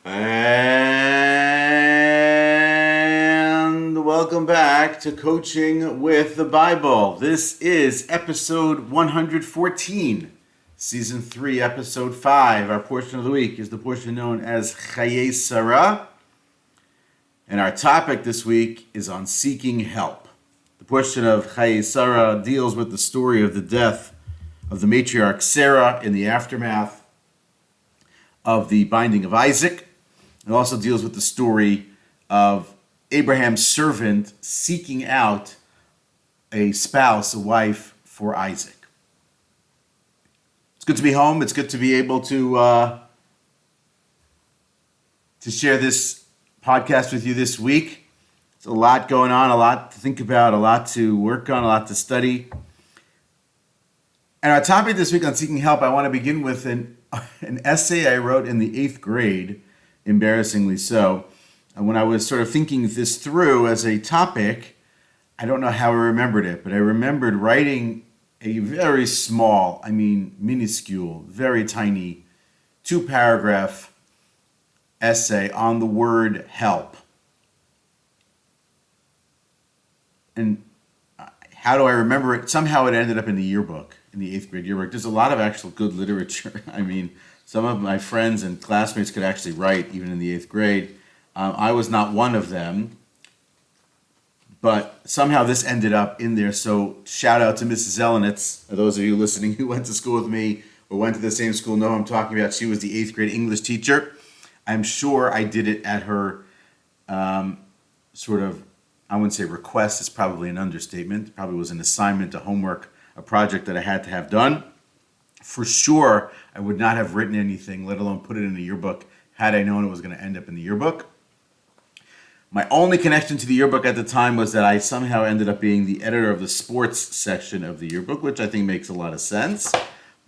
And welcome back to Coaching with the Bible. This is episode 114, season 3, episode 5. Our portion of the week is the portion known as Chayei Sara. And our topic this week is on seeking help. The portion of Chayei Sara deals with the story of the death of the matriarch Sara in the aftermath of the binding of Isaac. It also deals with the story of Abraham's servant seeking out a spouse, a wife for Isaac. It's good to be home. It's good to be able to share this podcast with you this week. There's a lot going on, a lot to think about, a lot to work on, a lot to study. And our topic this week on seeking help, I want to begin with an essay I wrote in the 8th grade, embarrassingly so. And when I was sort of thinking this through as a topic, I don't know how I remembered it, but I remembered writing a very small, minuscule, very tiny, 2-paragraph essay on the word help. And how do I remember it? Somehow it ended up in the yearbook, in the 8th grade yearbook. There's a lot of actual good literature. Some of my friends and classmates could actually write even in the 8th grade. I was not one of them, but somehow this ended up in there. So shout out to Mrs. Zelenitz. Those of you listening who went to school with me or went to the same school know who I'm talking about. She was the 8th grade English teacher. I'm sure I did it at her I wouldn't say request, it's probably an understatement. It probably was an assignment, a homework, a project that I had to have done. For sure, I would not have written anything, let alone put it in the yearbook, had I known it was going to end up in the yearbook. My only connection to the yearbook at the time was that I somehow ended up being the editor of the sports section of the yearbook, which I think makes a lot of sense.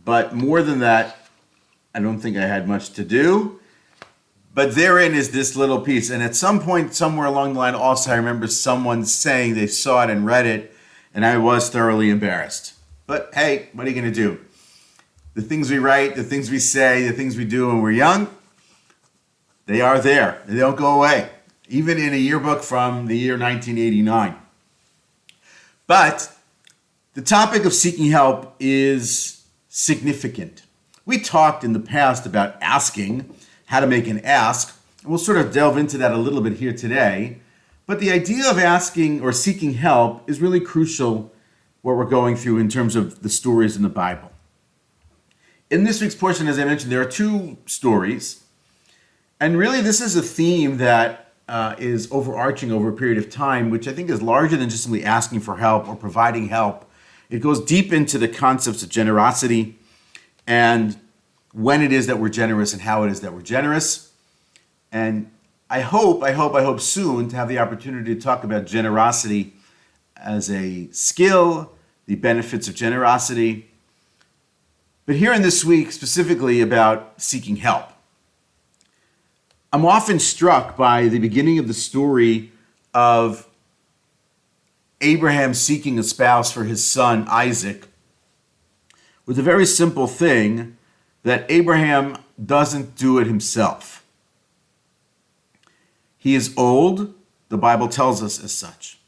But more than that, I don't think I had much to do. But therein is this little piece. And at some point, somewhere along the line, also, I remember someone saying they saw it and read it, and I was thoroughly embarrassed. But hey, what are you going to do? The things we write, the things we say, the things we do when we're young, they are there. They don't go away, even in a yearbook from the year 1989. But the topic of seeking help is significant. We talked in the past about asking, how to make an ask. We'll sort of delve into that a little bit here today. But the idea of asking or seeking help is really crucial what we're going through in terms of the stories in the Bible. In this week's portion, as I mentioned, there are 2 stories. And really, this is a theme that is overarching over a period of time, which I think is larger than just simply asking for help or providing help. It goes deep into the concepts of generosity and when it is that we're generous and how it is that we're generous. And I hope soon to have the opportunity to talk about generosity as a skill, the benefits of generosity. But here in this week, specifically about seeking help. I'm often struck by the beginning of the story of Abraham seeking a spouse for his son Isaac with a very simple thing, that Abraham doesn't do it himself. He is old, the Bible tells us as such.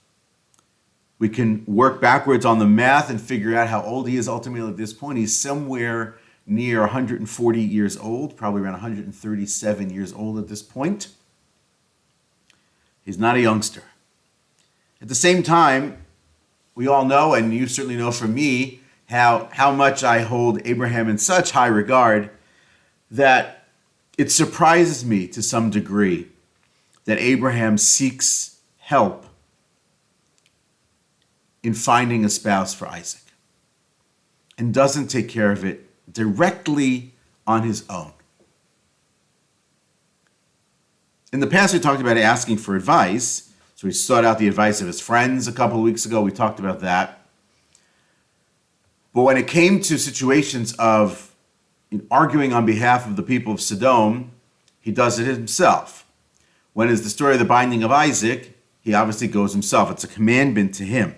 We can work backwards on the math and figure out how old he is ultimately at this point. He's somewhere near 140 years old, probably around 137 years old at this point. He's not a youngster. At the same time, we all know, and you certainly know from me, how much I hold Abraham in such high regard that it surprises me to some degree that Abraham seeks help in finding a spouse for Isaac and doesn't take care of it directly on his own. In the past, we talked about asking for advice. So we sought out the advice of his friends a couple of weeks ago. We talked about that. But when it came to situations of arguing on behalf of the people of Sodom, he does it himself. When it's the story of the binding of Isaac, he obviously goes himself. It's a commandment to him.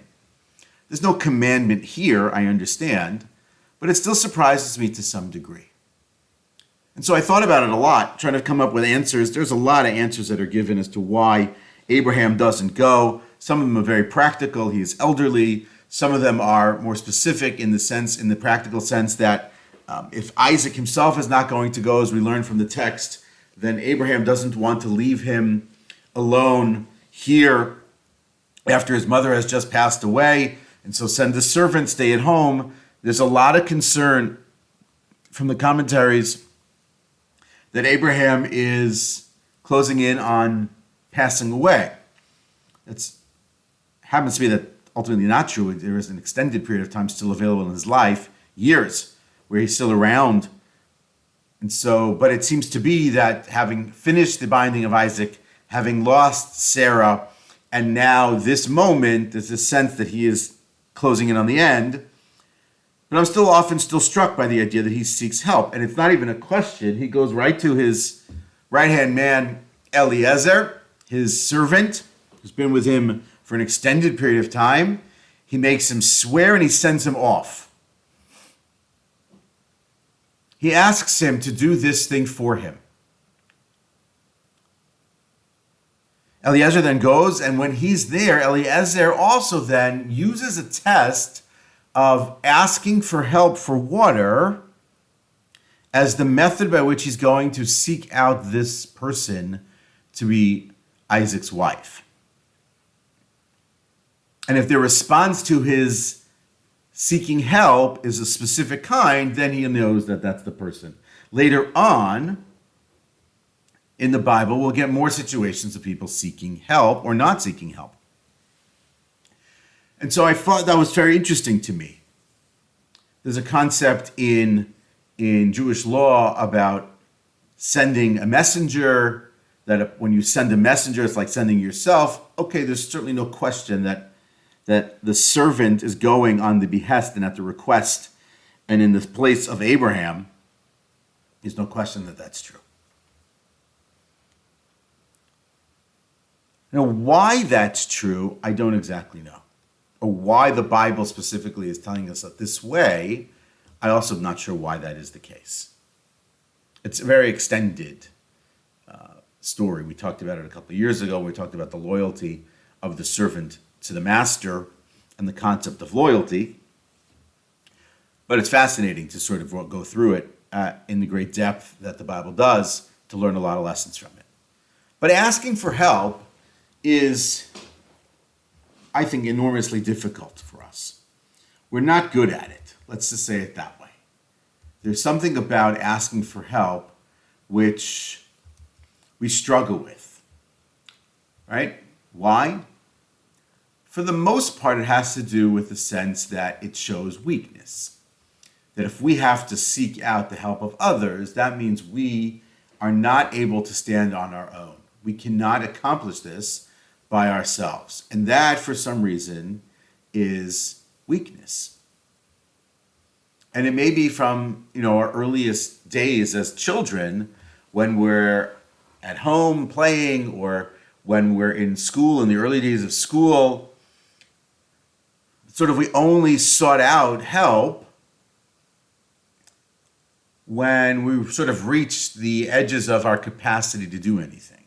There's no commandment here, I understand, but it still surprises me to some degree. And so I thought about it a lot, trying to come up with answers. There's a lot of answers that are given as to why Abraham doesn't go. Some of them are very practical. He is elderly. Some of them are more specific in the practical sense that if Isaac himself is not going to go, as we learn from the text, then Abraham doesn't want to leave him alone here after his mother has just passed away. And so send the servant, stay at home. There's a lot of concern from the commentaries that Abraham is closing in on passing away. It happens to be that ultimately not true. There is an extended period of time still available in his life, years, where he's still around. And so, but it seems to be that having finished the binding of Isaac, having lost Sarah, and now this moment, there's a sense that he is closing in on the end. But I'm still often struck by the idea that he seeks help. And it's not even a question. He goes right to his right-hand man, Eliezer, his servant, who's been with him for an extended period of time. He makes him swear and he sends him off. He asks him to do this thing for him. Eliezer then goes, and when he's there, Eliezer also then uses a test of asking for help for water as the method by which he's going to seek out this person to be Isaac's wife. And if their response to his seeking help is a specific kind, then he knows that that's the person. Later on in the Bible, we'll get more situations of people seeking help or not seeking help. And so I thought that was very interesting to me. There's a concept in Jewish law about sending a messenger, that when you send a messenger, it's like sending yourself. Okay, there's certainly no question that the servant is going on the behest and at the request and in the place of Abraham. There's no question that that's true. Now, why that's true, I don't exactly know. Or why the Bible specifically is telling us that this way, I also am not sure why that is the case. It's a very extended story. We talked about it a couple of years ago. We talked about the loyalty of the servant to the master and the concept of loyalty. But it's fascinating to sort of go through it in the great depth that the Bible does to learn a lot of lessons from it. But asking for help is, I think, enormously difficult for us. We're not good at it. Let's just say it that way. There's something about asking for help which we struggle with, right? Why? For the most part, it has to do with the sense that it shows weakness. That if we have to seek out the help of others, that means we are not able to stand on our own. We cannot accomplish this by ourselves. And that, for some reason, is weakness. And it may be from, our earliest days as children, when we're at home playing, or when we're in school, in the early days of school, sort of we only sought out help when we sort of reached the edges of our capacity to do anything.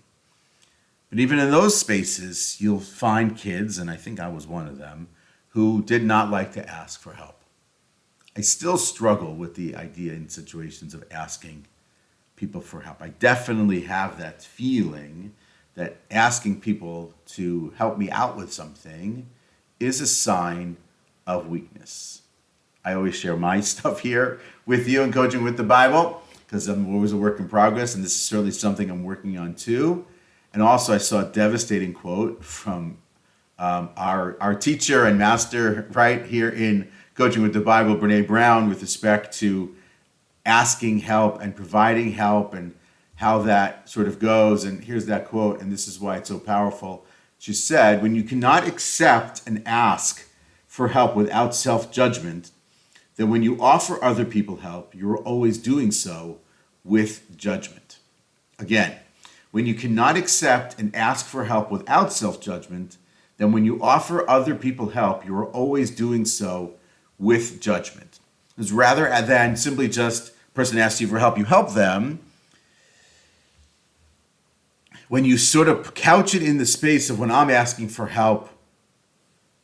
But even in those spaces, you'll find kids, and I think I was one of them, who did not like to ask for help. I still struggle with the idea in situations of asking people for help. I definitely have that feeling that asking people to help me out with something is a sign of weakness. I always share my stuff here with you in Coaching with the Bible, because I'm always a work in progress, and this is certainly something I'm working on too. And also I saw a devastating quote from our teacher and master right here in Coaching with the Bible, Brene Brown, with respect to asking help and providing help and how that sort of goes. And here's that quote, and this is why it's so powerful. She said, "When you cannot accept and ask for help without self-judgment, then when you offer other people help, you're always doing so with judgment." Again, when you cannot accept and ask for help without self-judgment, then when you offer other people help, you are always doing so with judgment. It's rather than simply just person asks you for help, you help them. When you sort of couch it in the space of when I'm asking for help,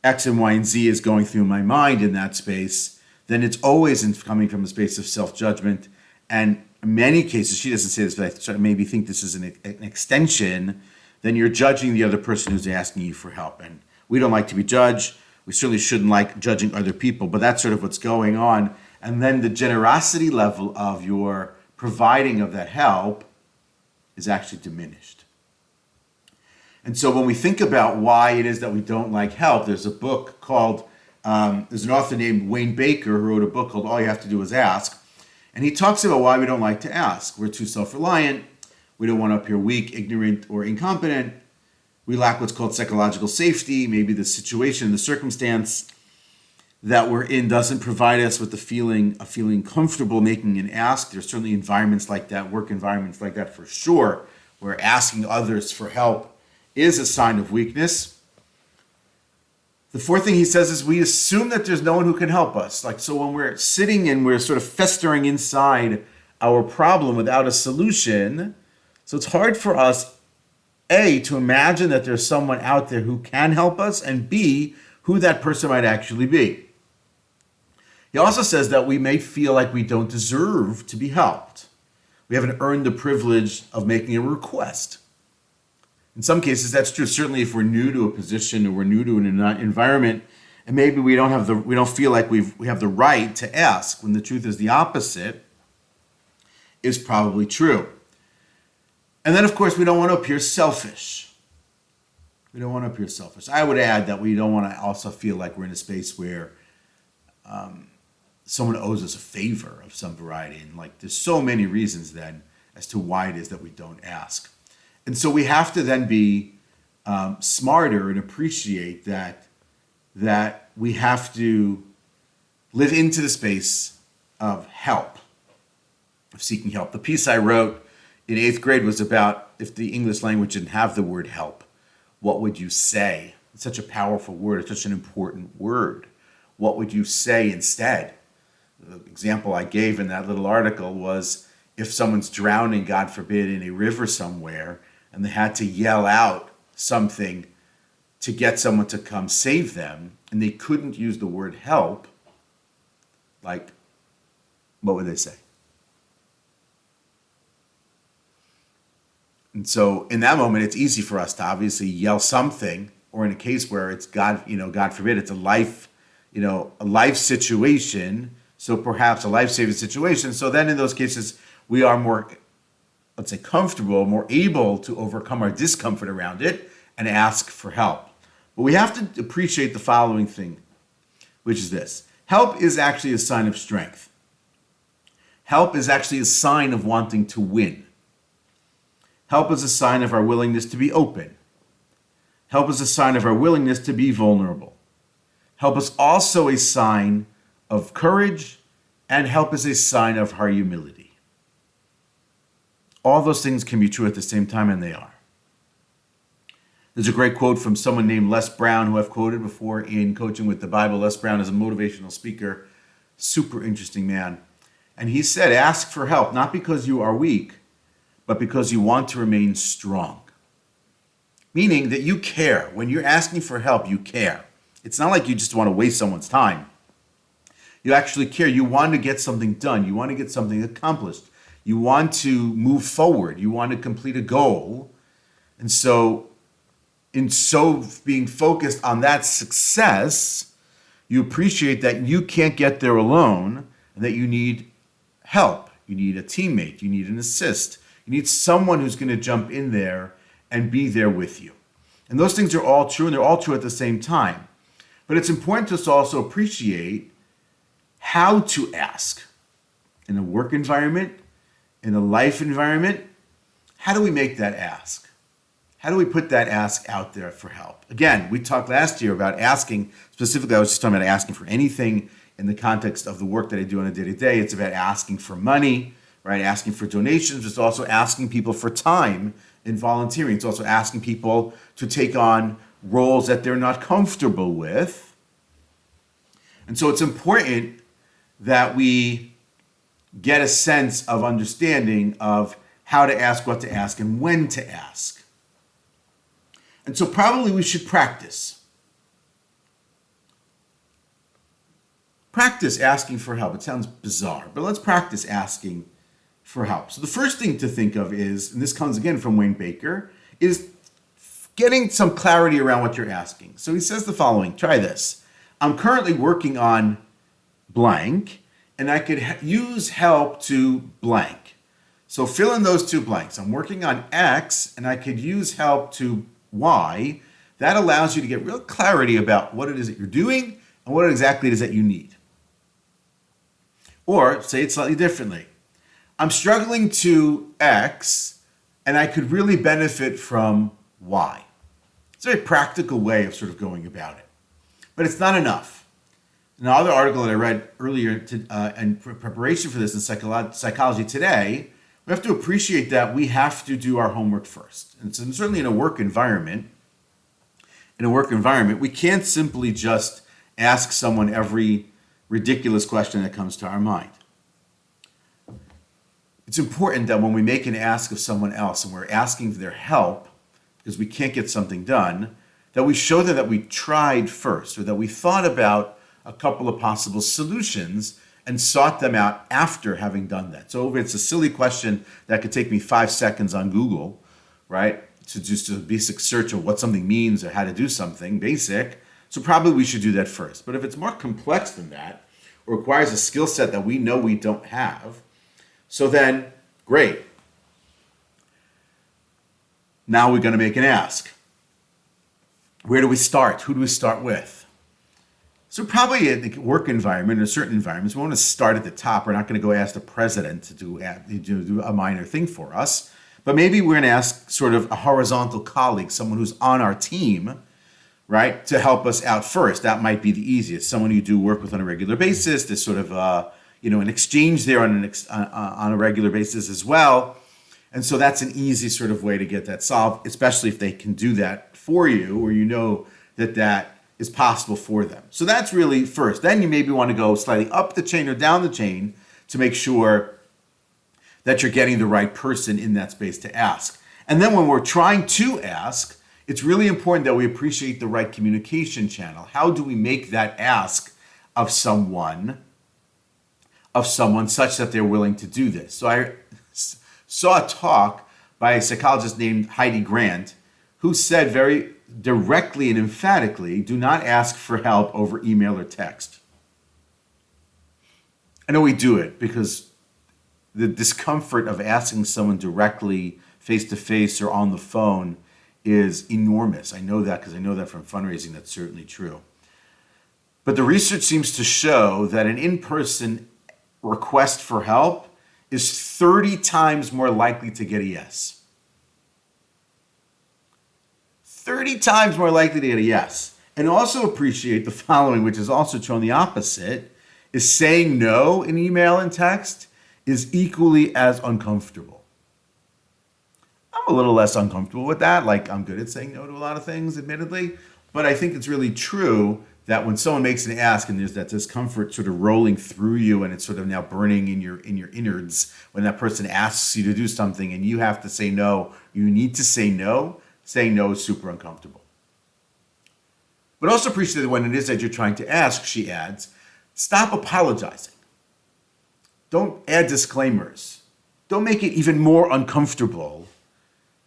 X and Y and Z is going through my mind in that space, then it's always coming from a space of self-judgment. And in many cases, she doesn't say this, but I maybe think this is an extension, then you're judging the other person who's asking you for help. And we don't like to be judged. We certainly shouldn't like judging other people, but that's sort of what's going on. And then the generosity level of your providing of that help is actually diminished. And so when we think about why it is that we don't like help, there's a book called, there's an author named Wayne Baker who wrote a book called All You Have to Do Is Ask. And he talks about why we don't like to ask. We're too self-reliant. We don't want to appear weak, ignorant, or incompetent. We lack what's called psychological safety. Maybe the situation, the circumstance that we're in doesn't provide us with the feeling of feeling comfortable making an ask. There's certainly environments like that, work environments like that for sure, where asking others for help is a sign of weakness. The fourth thing he says is we assume that there's no one who can help us. Like, so when we're sitting and we're sort of festering inside our problem without a solution, so it's hard for us, A, to imagine that there's someone out there who can help us, and B, who that person might actually be. He also says that we may feel like we don't deserve to be helped. We haven't earned the privilege of making a request. In some cases, that's true. Certainly, if we're new to a position or we're new to an environment, and maybe we don't feel like we have the right to ask, when the truth is the opposite is probably true. And then, of course, we don't want to appear selfish. We don't want to appear selfish. I would add that we don't want to also feel like we're in a space where someone owes us a favor of some variety. And like, there's so many reasons then as to why it is that we don't ask. And so we have to then be smarter and appreciate that we have to live into the space of help, of seeking help. The piece I wrote in 8th grade was about if the English language didn't have the word help, what would you say? It's such a powerful word. It's such an important word. What would you say instead? The example I gave in that little article was if someone's drowning, God forbid, in a river somewhere, and they had to yell out something to get someone to come save them, and they couldn't use the word help, like, what would they say? And so in that moment, it's easy for us to obviously yell something, or in a case where it's God forbid, it's a life situation, so perhaps a life-saving situation. So then in those cases, we are more, let's say, comfortable, more able to overcome our discomfort around it and ask for help. But we have to appreciate the following thing, which is this. Help is actually a sign of strength. Help is actually a sign of wanting to win. Help is a sign of our willingness to be open. Help is a sign of our willingness to be vulnerable. Help is also a sign of courage, and help is a sign of our humility. All those things can be true at the same time, and they are. There's a great quote from someone named Les Brown, who I've quoted before in Coaching with the Bible. Les Brown is a motivational speaker, super interesting man. And he said, ask for help, not because you are weak, but because you want to remain strong. Meaning that you care. When you're asking for help, you care. It's not like you just want to waste someone's time. You actually care. You want to get something done. You want to get something accomplished. You want to move forward. You want to complete a goal. And so, being focused on that success, you appreciate that you can't get there alone and that you need help. You need a teammate. You need an assist. You need someone who's going to jump in there and be there with you. And those things are all true, and they're all true at the same time. But it's important to us to also appreciate how to ask in a work environment, in a life environment. How do we make that ask? How do we put that ask out there for help? Again, we talked last year about asking, specifically I was just talking about asking for anything in the context of the work that I do on a day-to-day. It's about asking for money, right? Asking for donations. It's also asking people for time and volunteering. It's also asking people to take on roles that they're not comfortable with. And so it's important that we get a sense of understanding of how to ask, what to ask, and when to ask. And so probably we should practice. Practice asking for help. It sounds bizarre, but let's practice asking for help. So the first thing to think of is, and this comes again from Wayne Baker, is getting some clarity around what you're asking. So he says the following, try this. I'm currently working on blank, and I could use help to blank. So fill in those two blanks. I'm working on X, and I could use help to Y. That allows you to get real clarity about what it is that you're doing and what exactly it is that you need. Or say it slightly differently. I'm struggling to X, and I could really benefit from Y. It's a very practical way of sort of going about it. But it's not enough. Another article that I read earlier in preparation for this in Psychology Today, we have to appreciate that we have to do our homework first. And so certainly in a work environment, we can't simply just ask someone every ridiculous question that comes to our mind. It's important that when we make an ask of someone else and we're asking for their help because we can't get something done, that we show them that we tried first or that we thought about a couple of possible solutions and sought them out after having done that. So if it's a silly question that could take me 5 seconds on Google, right, to just do a basic search of what something means or how to do something basic, so probably we should do that first. But if it's more complex than that, or requires a skill set that we know we don't have, so then, great. Now we're going to make an ask. Where do we start? Who do we start with? So probably in the work environment, in certain environments, we want to start at the top. We're not going to go ask the president to do a minor thing for us. But maybe we're going to ask sort of a horizontal colleague, someone who's on our team, right, to help us out first. That might be the easiest. Someone you do work with on a regular basis. There's sort of an exchange there on a regular basis as well. And so that's an easy sort of way to get that solved, especially if they can do that for you or you know that that is possible for them. So that's really first. Then you maybe want to go slightly up the chain or down the chain to make sure that you're getting the right person in that space to ask. And then when we're trying to ask, it's really important that we appreciate the right communication channel. How do we make that ask of someone such that they're willing to do this? So I saw a talk by a psychologist named Heidi Grant who said very directly and emphatically, do not ask for help over email or text. I know we do it because the discomfort of asking someone directly face-to-face or on the phone is enormous. I know that because I know that from fundraising. That's certainly true. But the research seems to show that an in-person request for help is 30 times more likely to get a yes. 30 times more likely to get a yes. And also appreciate the following, which is also shown the opposite, is saying no in email and text is equally as uncomfortable. I'm a little less uncomfortable with that. Like, I'm good at saying no to a lot of things, admittedly. But I think it's really true that when someone makes an ask and there's that discomfort sort of rolling through you and it's sort of now burning in your innards when that person asks you to do something and you have to say no, you need to say no. Saying no is super uncomfortable. But also appreciate that when it is that you're trying to ask, she adds, stop apologizing. Don't add disclaimers. Don't make it even more uncomfortable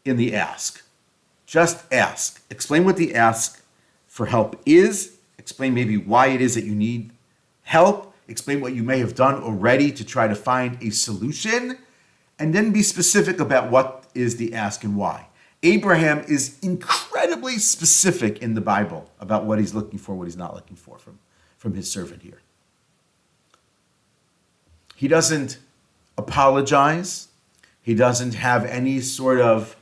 in the ask. Just ask. Explain what the ask for help is. Explain maybe why it is that you need help. Explain what you may have done already to try to find a solution. And then be specific about what is the ask and why. Abraham is incredibly specific in the Bible about what he's looking for, what he's not looking for from his servant here. He doesn't apologize. He doesn't have any sort of,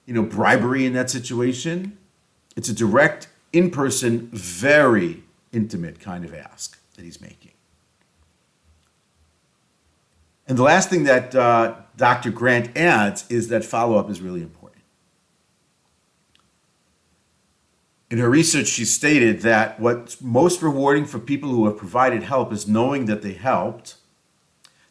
bribery in that situation. It's a direct, in-person, very intimate kind of ask that he's making. And the last thing that Dr. Grant adds is that follow-up is really important. In her research, she stated that what's most rewarding for people who have provided help is knowing that they helped,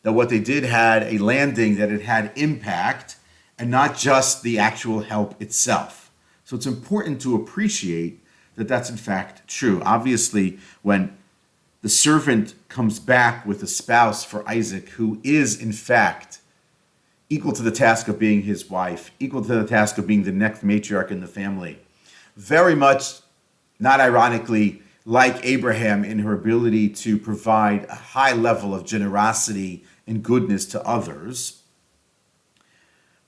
that what they did had a landing, that it had impact, and not just the actual help itself. So it's important to appreciate that that's in fact true. Obviously, when the servant comes back with a spouse for Isaac who is in fact equal to the task of being his wife, equal to the task of being the next matriarch in the family, very much, not ironically, like Abraham in her ability to provide a high level of generosity and goodness to others.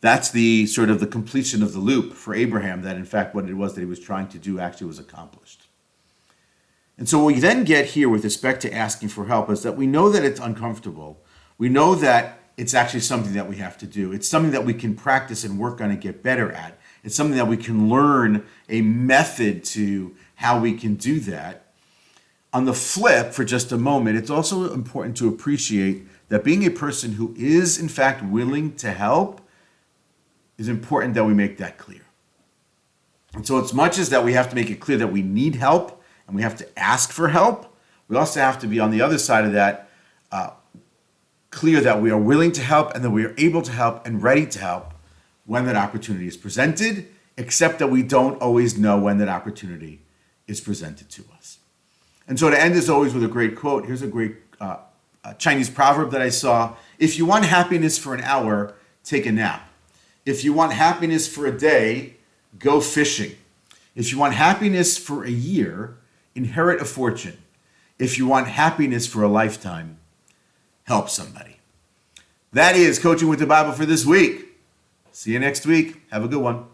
That's the sort of the completion of the loop for Abraham, that in fact what it was that he was trying to do actually was accomplished. And so what we then get here with respect to asking for help is that we know that it's uncomfortable. We know that it's actually something that we have to do. It's something that we can practice and work on and get better at. It's something that we can learn a method to how we can do that. On the flip, for just a moment, it's also important to appreciate that being a person who is in fact willing to help is important that we make that clear. And so as much as that we have to make it clear that we need help and we have to ask for help, we also have to be on the other side of that clear that we are willing to help and that we are able to help and ready to help when that opportunity is presented, except that we don't always know when that opportunity is presented to us. And so to end as always with a great quote, here's a great Chinese proverb that I saw. If you want happiness for an hour, take a nap. If you want happiness for a day, go fishing. If you want happiness for a year, inherit a fortune. If you want happiness for a lifetime, help somebody. That is Coaching with the Bible for this week. See you next week. Have a good one.